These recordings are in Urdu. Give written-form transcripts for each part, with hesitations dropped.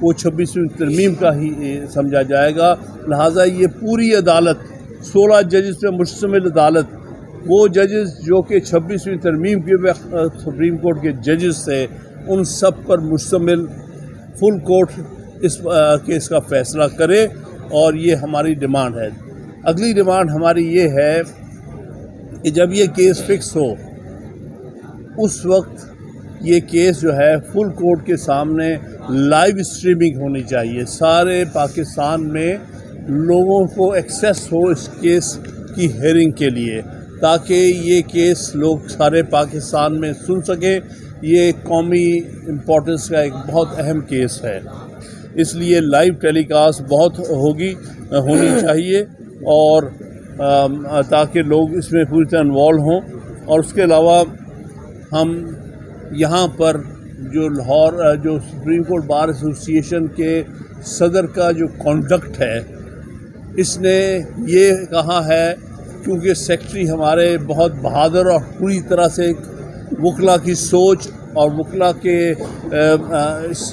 وہ 26ویں ترمیم کا ہی سمجھا جائے گا. لہٰذا یہ پوری عدالت 16 ججز پہ مشتمل عدالت، وہ ججز جو کہ 26ویں ترمیم کے سپریم کورٹ کے ججز تھے، ان سب پر مشتمل فل کورٹ اس کیس کا فیصلہ کرے، اور یہ ہماری ڈیمانڈ ہے. اگلی ڈیمانڈ ہماری یہ ہے کہ جب یہ کیس فکس ہو اس وقت یہ کیس جو ہے فل کورٹ کے سامنے لائیو اسٹریمنگ ہونی چاہیے. سارے پاکستان میں لوگوں کو ایکسیس ہو اس کیس کی ہیئرنگ کے لیے، تاکہ یہ کیس لوگ سارے پاکستان میں سن سکیں. یہ قومی امپورٹنس کا ایک بہت اہم کیس ہے، اس لیے لائیو ٹیلی کاسٹ بہت ہونی چاہیے، اور تاکہ لوگ اس میں پوری طرح انوالو ہوں. اور اس کے علاوہ ہم یہاں پر جو لاہور جو سپریم کورٹ بار ایسوسی ایشن کے صدر کا جو کانڈکٹ ہے، اس نے یہ کہا ہے، کیونکہ سیکرٹری ہمارے بہت بہادر اور پوری طرح سے وکلا کی سوچ اور وکلا کے اس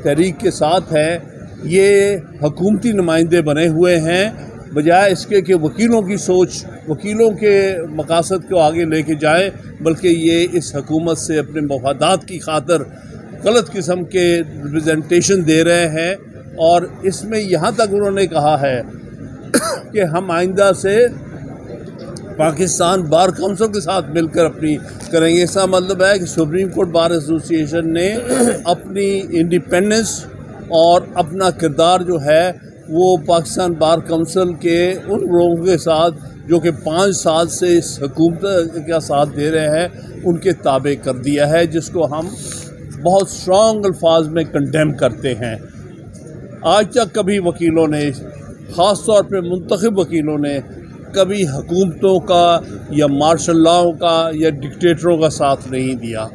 تحریک کے ساتھ ہے، یہ حکومتی نمائندے بنے ہوئے ہیں، بجائے اس کے کہ وکیلوں کی سوچ، وکیلوں کے مقاصد کو آگے لے کے جائیں، بلکہ یہ اس حکومت سے اپنے مفادات کی خاطر غلط قسم کے ریپرزنٹیشن دے رہے ہیں. اور اس میں یہاں تک انہوں نے کہا ہے کہ ہم آئندہ سے پاکستان بار کونسل کے ساتھ مل کر اپنی کریں گے. اس کا مطلب ہے کہ سپریم کورٹ بار ایسوسی ایشن نے اپنی انڈیپینڈنس اور اپنا کردار جو ہے وہ پاکستان بار کونسل کے ان لوگوں کے ساتھ جو کہ 5 سال سے اس حکومت کا ساتھ دے رہے ہیں ان کے تابع کر دیا ہے، جس کو ہم بہت اسٹرانگ الفاظ میں کنڈیم کرتے ہیں. آج تک کبھی وکیلوں نے، خاص طور پہ منتخب وکیلوں نے، کبھی حکومتوں کا یا مارشل لاؤں کا یا ڈکٹیٹروں کا ساتھ نہیں دیا.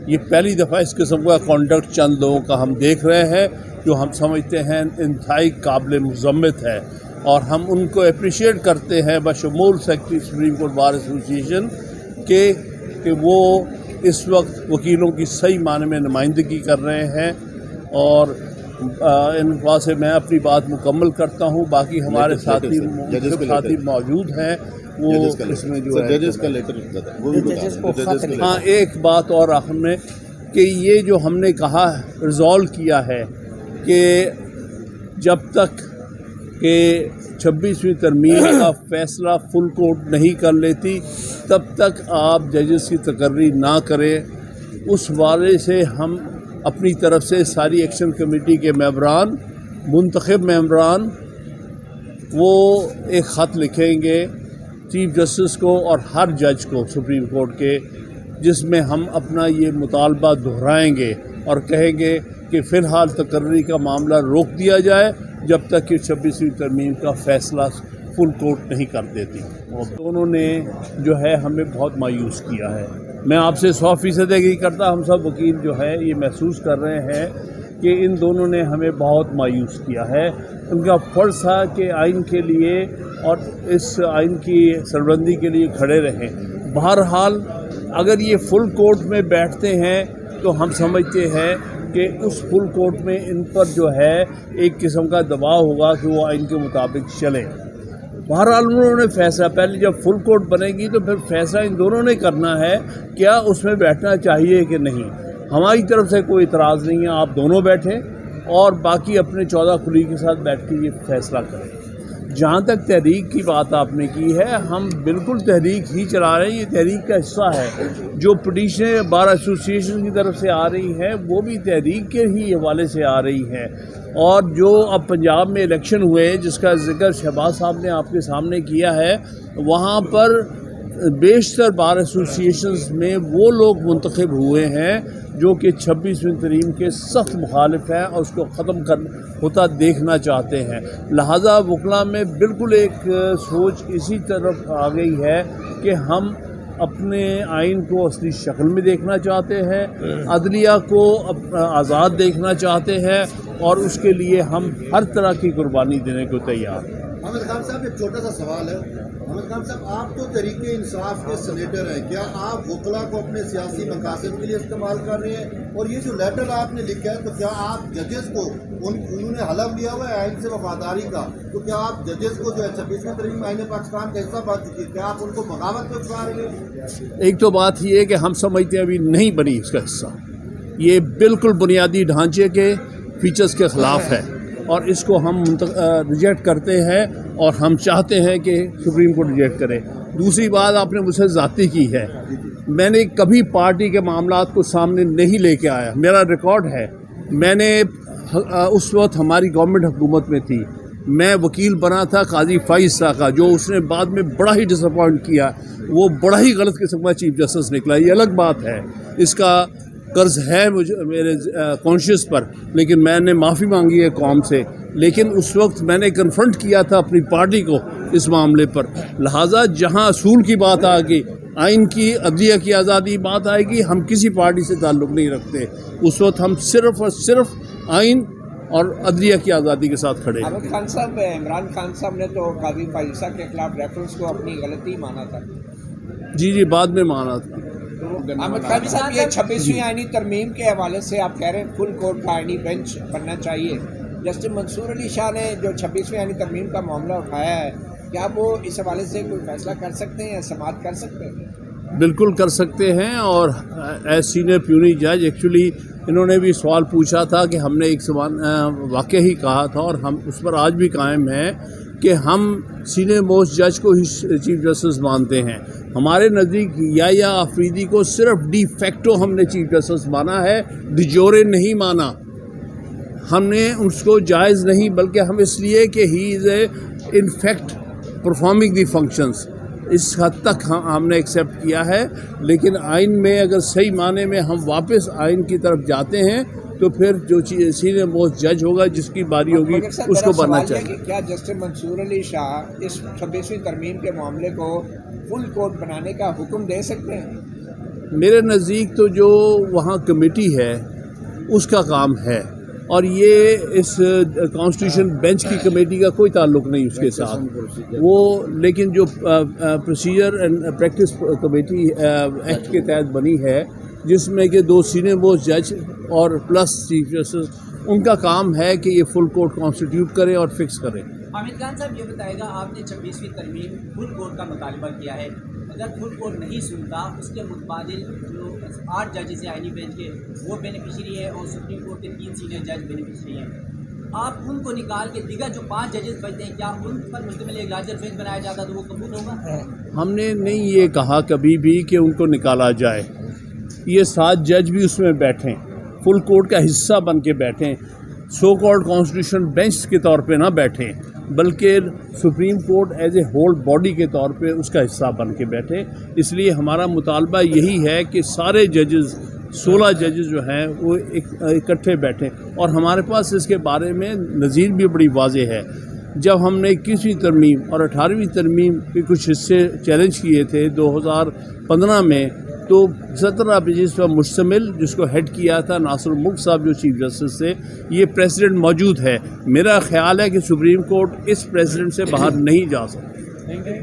یہ پہلی دفعہ اس قسم کا کانڈکٹ چند لوگوں کا ہم دیکھ رہے ہیں جو ہم سمجھتے ہیں انتہائی قابل مذمت ہے، اور ہم ان کو اپریشیٹ کرتے ہیں بشمول سیکرٹری سپریم کورٹ بار ایسوسی ایشن کہ وہ اس وقت وکیلوں کی صحیح معنی میں نمائندگی کر رہے ہیں. اور ان سے میں اپنی بات مکمل کرتا ہوں. باقی ہمارے ساتھی موجود ہیں، وہ اس میں جو ہے ہاں ایک بات اور آخر میں کہ یہ جو ہم نے کہا ریزالو کیا ہے کہ جب تک کہ 26ویں ترمیم کا فیصلہ فل کورٹ نہیں کر لیتی تب تک آپ ججز کی تقرری نہ کریں. اس والے سے ہم اپنی طرف سے ساری ایکشن کمیٹی کے ممبران، منتخب ممبران، وہ ایک خط لکھیں گے چیف جسٹس کو اور ہر جج کو سپریم کورٹ کے، جس میں ہم اپنا یہ مطالبہ دہرائیں گے اور کہیں گے کہ فی الحال تقرری کا معاملہ روک دیا جائے جب تک کہ 26ویں ترمیم کا فیصلہ فل کورٹ نہیں کر دیتی. انہوں نے جو ہے ہمیں بہت مایوس کیا ہے. میں آپ سے 100% ایگری کرتا، ہم سب وکیل جو ہے یہ محسوس کر رہے ہیں کہ ان دونوں نے ہمیں بہت مایوس کیا ہے. ان کا فرض تھا کہ آئین کے لیے اور اس آئین کی سربلندی کے لیے کھڑے رہیں. بہرحال اگر یہ فل کورٹ میں بیٹھتے ہیں تو ہم سمجھتے ہیں کہ اس فل کورٹ میں ان پر جو ہے ایک قسم کا دباؤ ہوگا کہ وہ آئین کے مطابق چلیں. بہرحال انہوں نے فیصلہ، پہلے جب فل کورٹ بنے گی تو پھر فیصلہ ان دونوں نے کرنا ہے کیا اس میں بیٹھنا چاہیے کہ نہیں. ہماری طرف سے کوئی اعتراض نہیں ہے، آپ دونوں بیٹھیں اور باقی اپنے 14 کلیگ کے ساتھ بیٹھ کے یہ فیصلہ کریں. جہاں تک تحریک کی بات آپ نے کی ہے، ہم بالکل تحریک ہی چلا رہے ہیں. یہ تحریک کا حصہ ہے. جو پٹیشنیں بار ایسوسی ایشن کی طرف سے آ رہی ہیں وہ بھی تحریک کے ہی حوالے سے آ رہی ہیں. اور جو اب پنجاب میں الیکشن ہوئے جس کا ذکر شہباز صاحب نے آپ کے سامنے کیا ہے، وہاں پر بیشتر بار ایسوسی ایشنز میں وہ لوگ منتخب ہوئے ہیں جو کہ 26ویں ترمیم کے سخت مخالف ہیں اور اس کو ختم ہوتا دیکھنا چاہتے ہیں. لہٰذا وکلا میں بالکل ایک سوچ اسی طرف آ گئی ہے کہ ہم اپنے آئین کو اصلی شکل میں دیکھنا چاہتے ہیں، عدلیہ کو آزاد دیکھنا چاہتے ہیں، اور اس کے لیے ہم ہر طرح کی قربانی دینے کو تیار ہیں. حامد خان صاحب ایک چھوٹا سا سوال ہے. حامد خان صاحب آپ تو تحریک انصاف کے سینیٹر ہیں, کیا آپ وکلا کو اپنے سیاسی مقاصد کے لیے استعمال کر رہے ہیں؟ اور یہ جو لیٹر آپ نے لکھا ہے تو کیا آپ ججز کو انہوں نے حلف لیا ہوا ہے آئین سے وفاداری کا, تو کیا آپ ججز کو جو ہے 26ویں ترمیم آئین پاکستان کا حصہ بن چکی ہے, کیا آپ ان کو بغاوت پہ اٹھا رہے ہیں؟ ایک تو بات یہ ہے کہ ہم سمجھتے ہیں ابھی نہیں بنی اس کا حصہ, یہ بالکل بنیادی ڈھانچے کے فیچرز کے خلاف ہے اور اس کو ہم ریجیکٹ کرتے ہیں اور ہم چاہتے ہیں کہ سپریم کورٹ ریجیکٹ کرے. دوسری بات آپ نے مجھ سے ذاتی کی ہے, میں نے کبھی پارٹی کے معاملات کو سامنے نہیں لے کے آیا, میرا ریکارڈ ہے. میں نے اس وقت ہماری گورنمنٹ حکومت میں تھی, میں وکیل بنا تھا قاضی فائز صاحب کا, جو اس نے بعد میں بڑا ہی ڈس اپوائنٹ کیا, وہ بڑا ہی غلط قسم کا چیف جسٹس نکلا. یہ الگ بات ہے, اس کا قرض ہے مجھے میرے کانشیس پر, لیکن میں نے معافی مانگی ہے قوم سے. لیکن اس وقت میں نے کنفرنٹ کیا تھا اپنی پارٹی کو اس معاملے پر. لہٰذا جہاں اصول کی بات آ گئی, آئین کی, عدلیہ کی آزادی بات آئے گی, ہم کسی پارٹی سے تعلق نہیں رکھتے. اس وقت ہم صرف اور صرف آئین اور عدلیہ کی آزادی کے ساتھ کھڑے ہیں. حامد خان صاحب, عمران خان صاحب نے تو قاضی فائزہ کے خلاف ریفرنس کو اپنی غلطی مانا تھا. جی بعد میں مانا تھا. حامد خان صاحب, یہ 26ویں آئینی ترمیم کے حوالے سے آپ کہہ رہے ہیں فل کورٹ کا آئینی بینچ بننا چاہیے. جسٹس منصور علی شاہ نے جو 26ویں آئینی ترمیم کا معاملہ اٹھایا ہے, کیا وہ اس حوالے سے کوئی فیصلہ کر سکتے ہیں یا سماعت کر سکتے ہیں؟ بالکل کر سکتے ہیں. اور ایز سینئر پیونی جج ایکچولی انہوں نے بھی سوال پوچھا تھا کہ ہم نے ایک واقعہ ہی کہا تھا اور ہم اس پر آج بھی قائم ہیں کہ ہم سینئر موسٹ جج کو ہی چیف جسٹس مانتے ہیں. ہمارے نزدیک یا آفریدی کو صرف ڈی فیکٹو ہم نے چیف جسٹس مانا ہے, ڈی جورے نہیں مانا. ہم نے اس کو جائز نہیں, بلکہ ہم اس لیے کہ he is a in fact performing the functions, اس حد تک ہم نے ایکسیپٹ کیا ہے. لیکن آئین میں اگر صحیح معنی میں ہم واپس آئین کی طرف جاتے ہیں تو پھر جو سینئر موسٹ جج ہوگا جس کی باری ہوگی اس کو بننا چاہیے. کیا جسٹس منصور علی شاہ اس 26ویں ترمیم کے معاملے کو فل کورٹ بنانے کا حکم دے سکتے ہیں؟ میرے نزدیک تو جو وہاں کمیٹی ہے اس کا کام ہے, اور یہ اس کانسٹیٹیوشن بینچ کی کمیٹی کا کوئی تعلق نہیں اس کے ساتھ وہ. لیکن جو procedure and practice committee act کے تحت بنی ہے, جس میں کہ 2 سینئر موسٹ جج اور پلس چیف جسٹس, ان کا کام ہے کہ یہ فل کورٹ کانسٹیٹیوٹ کریں اور فکس کریں. حامد خان صاحب, یہ بتائے گا, آپ نے 26ویں ترمیم فل کورٹ کا مطالبہ کیا ہے, اگر فل کورٹ نہیں سنتا اس کے متبادل جو 8 ججز ہیں آئینی بینچ کے وہ بینیفیشری ہے اور سپریم کورٹ کے 3 سینئر جج بینیفیشری ہیں, آپ ان کو نکال کے دیگر جو 5 ججز بچتے ہیں, کیا ان پر مشتمل ایک لارجر بینچ بنایا جاتا تو وہ قبول ہوگا؟ ہم نے نہیں یہ کہا کبھی بھی کہ ان کو نکالا جائے. یہ 7 جج بھی اس میں بیٹھیں, فل کورٹ کا حصہ بن کے بیٹھیں, سو کالڈ کانسٹیٹیوشن بینچ کے طور پہ نہ بیٹھیں, بلکہ supreme court as a whole body کے طور پہ اس کا حصہ بن کے بیٹھیں. اس لیے ہمارا مطالبہ یہی ہے کہ سارے ججز 16 ججز جو ہیں وہ اکٹھے بیٹھیں. اور ہمارے پاس اس کے بارے میں نظیر بھی بڑی واضح ہے. جب ہم نے 21ویں ترمیم اور 18ویں ترمیم کے کچھ حصے چیلنج کیے تھے 2015 میں, تو 17 پیجز پر مشتمل, جس کو ہیڈ کیا تھا ناصر الملک صاحب جو چیف جسٹس سے, یہ پریسیڈنٹ موجود ہے. میرا خیال ہے کہ سپریم کورٹ اس پریسیڈنٹ سے باہر نہیں جا سکتا.